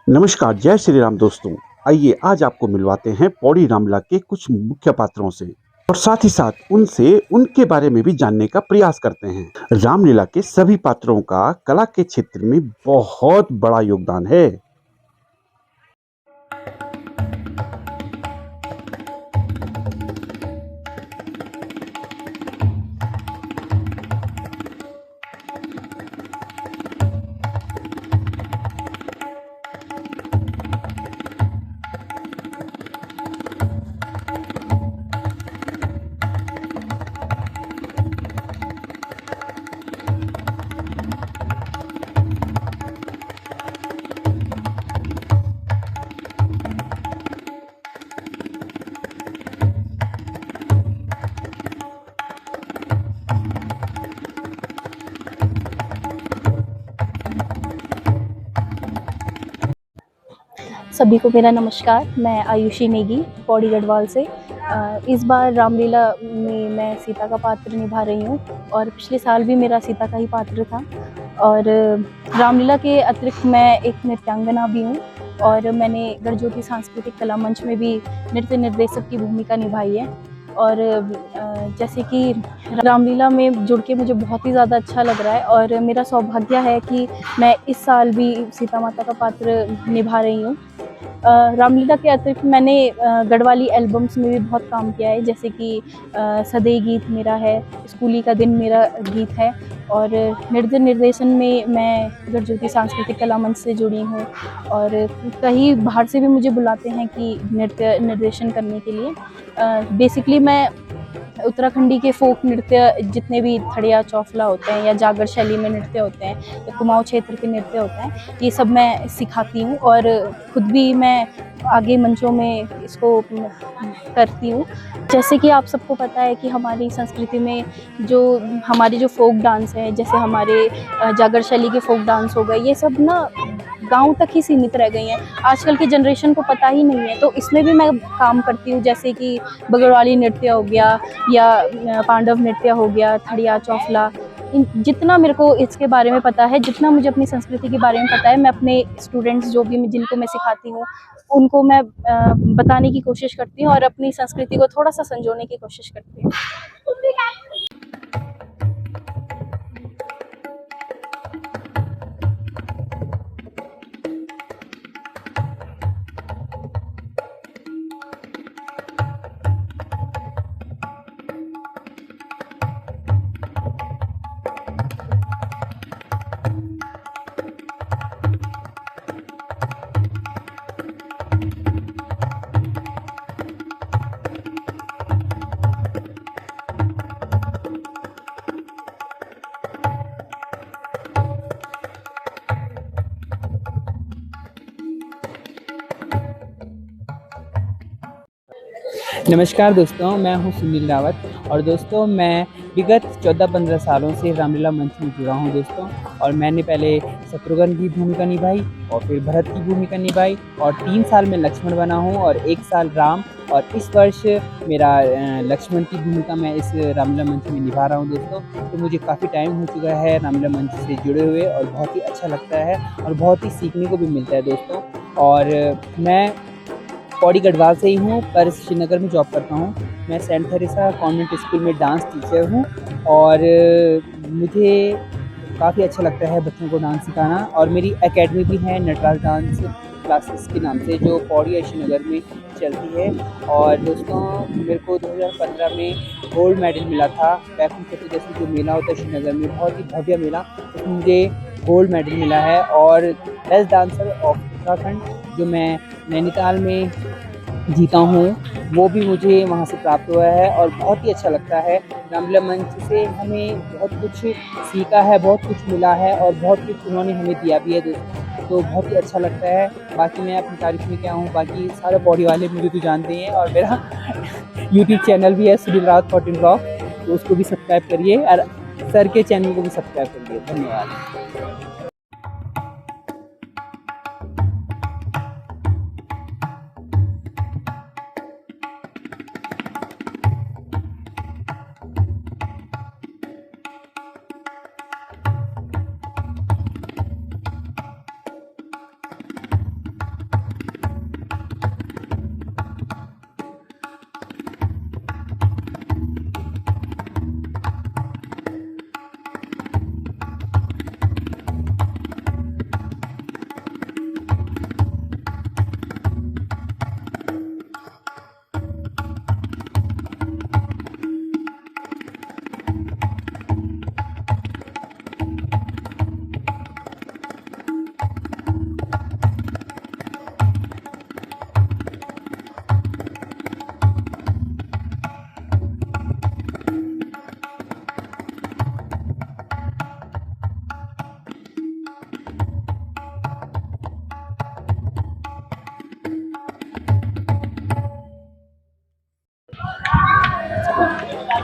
नमस्कार, जय श्री राम दोस्तों। आइए आज आपको मिलवाते हैं पौड़ी रामलीला के कुछ मुख्य पात्रों से और साथ ही साथ उनसे उनके बारे में भी जानने का प्रयास करते हैं। रामलीला के सभी पात्रों का कला के क्षेत्र में बहुत बड़ा योगदान है। सभी को मेरा नमस्कार। मैं आयुषी नेगी पौड़ी गढ़वाल से। इस बार रामलीला में मैं सीता का पात्र निभा रही हूँ और पिछले साल भी मेरा सीता का ही पात्र था। और रामलीला के अतिरिक्त मैं एक नृत्यांगना भी हूँ और मैंने गढ़ज्योति सांस्कृतिक कला मंच में भी नृत्य निर्देशक की भूमिका निभाई है। और जैसे कि रामलीला में जुड़ के मुझे बहुत ही ज़्यादा अच्छा लग रहा है और मेरा सौभाग्य है कि मैं इस साल भी सीता माता का पात्र निभा रही हूँ। रामलीला के अतिरिक्त मैंने गढ़वाली एल्बम्स में भी बहुत काम किया है, जैसे कि सदै गीत मेरा है, स्कूली का दिन मेरा गीत है। और नृत्य निर्देशन में मैं गढ़ज्योति सांस्कृतिक कला मंच से जुड़ी हूँ और कहीं बाहर से भी मुझे बुलाते हैं कि नृत्य निर्देशन करने के लिए। बेसिकली मैं उत्तराखंडी के फोक नृत्य जितने भी थड़िया चौफला होते हैं या जागर शैली में नृत्य होते हैं या कुमाऊं क्षेत्र के नृत्य होते हैं, ये सब मैं सिखाती हूँ और खुद भी मैं आगे मंचों में इसको करती हूँ। जैसे कि आप सबको पता है कि हमारी संस्कृति में हमारे जो फोक डांस है, जैसे हमारे जागर शैली के फोक डांस हो गए, ये सब ना गांव तक ही सीमित रह गई हैं। आजकल की जनरेशन को पता ही नहीं है, तो इसमें भी मैं काम करती हूँ। जैसे कि बगड़वाली नृत्य हो गया या पांडव नृत्य हो गया, थड़िया चौफला, जितना मेरे को इसके बारे में पता है, जितना मुझे अपनी संस्कृति के बारे में पता है, मैं अपने स्टूडेंट्स जिनको मैं सिखाती हूँ उनको मैं बताने की कोशिश करती हूँ और अपनी संस्कृति को थोड़ा सा संजोने की कोशिश करती हूँ। नमस्कार दोस्तों, मैं हूं सुनील रावत और दोस्तों मैं विगत 14-15 सालों से रामलीला मंच में जुड़ा हूं दोस्तों। और मैंने पहले शत्रुघ्न की भूमिका निभाई और फिर भरत की भूमिका निभाई और 3 साल में लक्ष्मण बना हूं और 1 साल राम। और इस वर्ष मेरा लक्ष्मण की भूमिका मैं इस रामलीला मंच में निभा रहा हूं दोस्तों। तो मुझे काफ़ी टाइम हो चुका है रामलीला मंच से जुड़े हुए और बहुत ही अच्छा लगता है और बहुत ही सीखने को भी मिलता है दोस्तों। और मैं पौड़ी गढ़वाल से ही हूँ पर श्रीनगर में जॉब करता हूँ। मैं सेंट थेरेसा कॉन्वेंट स्कूल में डांस टीचर हूँ और मुझे काफ़ी अच्छा लगता है बच्चों को डांस सिखाना। और मेरी एकेडमी भी है नटराज डांस क्लासेस के नाम से, जो पौड़ी और श्रीनगर में चलती है। और दोस्तों मेरे को 2015 में गोल्ड मेडल मिला था बैकुंठ चतुर्दशी जो मेला होता है श्रीनगर में, बहुत ही भव्य मेला, उसमें मुझे गोल्ड मेडल मिला है। और बेस्ट डांसर ऑफ उत्तराखंड जो मैं नैनीताल में जीता हूँ वो भी मुझे वहाँ से प्राप्त हुआ है। और बहुत ही अच्छा लगता है, रामलीला मंच से हमें बहुत कुछ सीखा है, बहुत कुछ मिला है और बहुत कुछ उन्होंने हमें दिया भी है दोस्तों। तो बहुत ही अच्छा लगता है। बाकी मैं अपनी तारीफ में क्या हूँ, बाकी सारे पौड़ी वाले मुझे तो जानते हैं। और मेरा यूट्यूब चैनल भी है सुनील रावत 14 ब्लॉग, तो उसको भी सब्सक्राइब करिए और सर के चैनल को भी सब्सक्राइब करिए। धन्यवाद।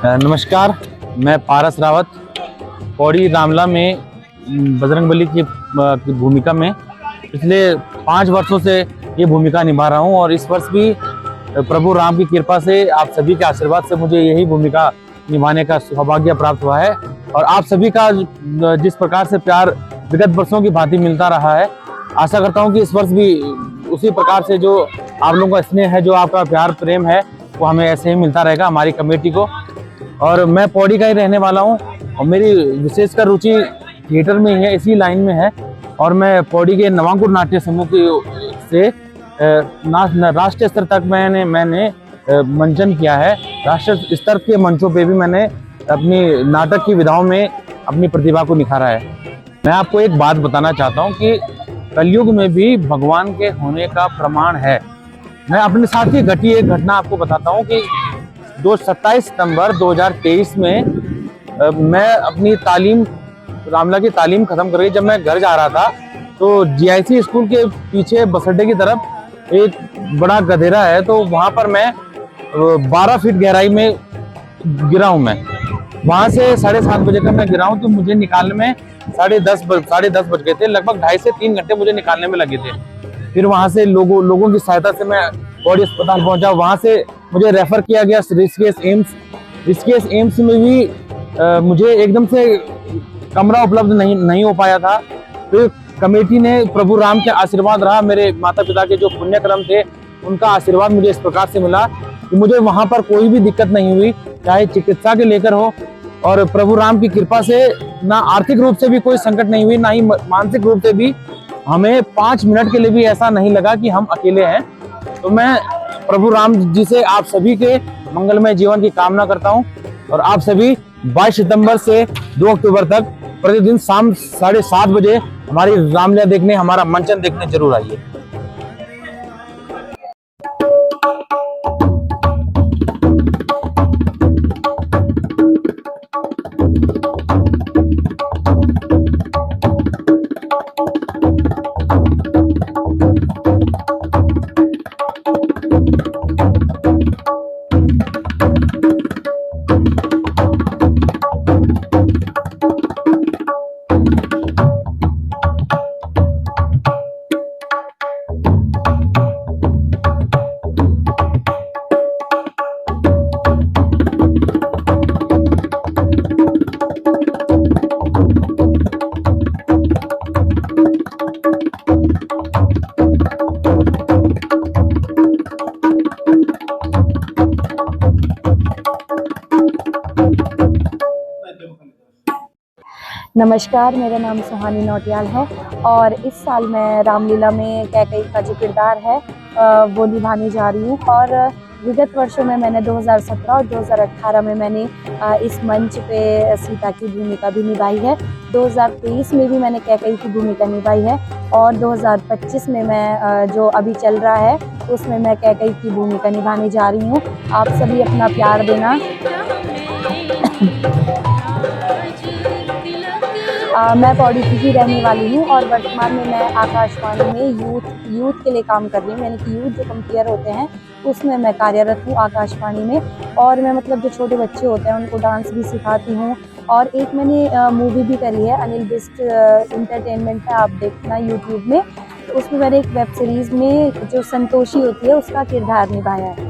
नमस्कार, मैं पारस रावत पौड़ी रामला में बजरंगबली की भूमिका में पिछले 5 वर्षों से ये भूमिका निभा रहा हूँ और इस वर्ष भी प्रभु राम की कृपा से, आप सभी के आशीर्वाद से मुझे यही भूमिका निभाने का सौभाग्य प्राप्त हुआ है। और आप सभी का जिस प्रकार से प्यार विगत वर्षों की भांति मिलता रहा है, आशा करता हूँ कि इस वर्ष भी उसी प्रकार से जो आप लोगों का स्नेह है, जो आपका प्यार प्रेम है, वो हमें ऐसे ही मिलता रहेगा हमारी कमेटी को। और मैं पौड़ी का ही रहने वाला हूँ और मेरी विशेषकर रुचि थिएटर में ही है, इसी लाइन में है। और मैं पौड़ी के नवांकुर नाट्य समूह की से राष्ट्रीय स्तर तक मैंने मंचन किया है। राष्ट्रीय स्तर के मंचों पे भी मैंने अपनी नाटक की विधाओं में अपनी प्रतिभा को निखारा है। मैं आपको एक बात बताना चाहता हूँ कि कलयुग में भी भगवान के होने का प्रमाण है। मैं अपने साथ ही घटी एक घटना आपको बताता हूँ कि 27 सितंबर 2023 में मैं अपनी तालीम, रामला की तालीम खत्म करके जब मैं घर जा रहा था, तो जीआईसी स्कूल के पीछे बस अड्डे की तरफ एक बड़ा गधेरा है, तो वहाँ पर मैं 12 फीट गहराई में गिरा हूँ। मैं वहाँ से 7:30 बजे का मैं गिरा हूँ, तो मुझे निकालने में 10:30 बज गए थे। लगभग 2.5 से 3 घंटे मुझे निकालने में लगे थे। फिर वहाँ से लोगों की सहायता से मैं पौड़ी अस्पताल पहुँचा। वहाँ से मुझे रेफर किया गया ऋषिकेश एम्स में भी मुझे एकदम से कमरा उपलब्ध नहीं हो पाया था। फिर कमेटी ने, प्रभु राम के आशीर्वाद रहा, मेरे माता पिता के जो पुण्यक्रम थे उनका आशीर्वाद मुझे इस प्रकार से मिला कि मुझे वहाँ पर कोई भी दिक्कत नहीं हुई, चाहे चिकित्सा के लेकर हो। और प्रभु राम की कृपा से ना आर्थिक रूप से भी कोई संकट नहीं हुई, ना ही मानसिक रूप से भी हमें 5 मिनट के लिए भी ऐसा नहीं लगा कि हम अकेले हैं। तो मैं प्रभु राम जी से आप सभी के मंगलमय जीवन की कामना करता हूं और आप सभी 22 सितंबर से 2 अक्टूबर तक प्रतिदिन शाम 7:30 बजे हमारी रामलीला देखने, हमारा मंचन देखने जरूर आइए। नमस्कार, मेरा नाम सुहानी नौटियाल है और इस साल मैं रामलीला में कैकई का जो किरदार है वो निभाने जा रही हूँ। और विगत वर्षों में मैंने 2017 और 2018 में मैंने इस मंच पे सीता की भूमिका भी निभाई है। 2023 में भी मैंने कैकई की भूमिका निभाई है और 2025 में मैं जो अभी चल रहा है उसमें मैं कैकई की भूमिका निभाने जा रही हूँ। आप सभी अपना प्यार देना। मैं पौड़ी की ही रहने वाली हूँ और वर्तमान में मैं आकाशवाणी में यूथ के लिए काम कर रही हूँ। यानी कि यूथ जो कंपेयर होते हैं उसमें मैं कार्यरत हूँ आकाशवाणी में। और मैं मतलब जो छोटे बच्चे होते हैं उनको डांस भी सिखाती हूँ। और एक मैंने मूवी भी करी है, अनिल बिस्ट इंटरटेनमेंट है, आप देखना यूट्यूब में। तो उसमें मैंने एक वेब सीरीज़ में जो संतोषी होती है उसका किरदार निभाया है।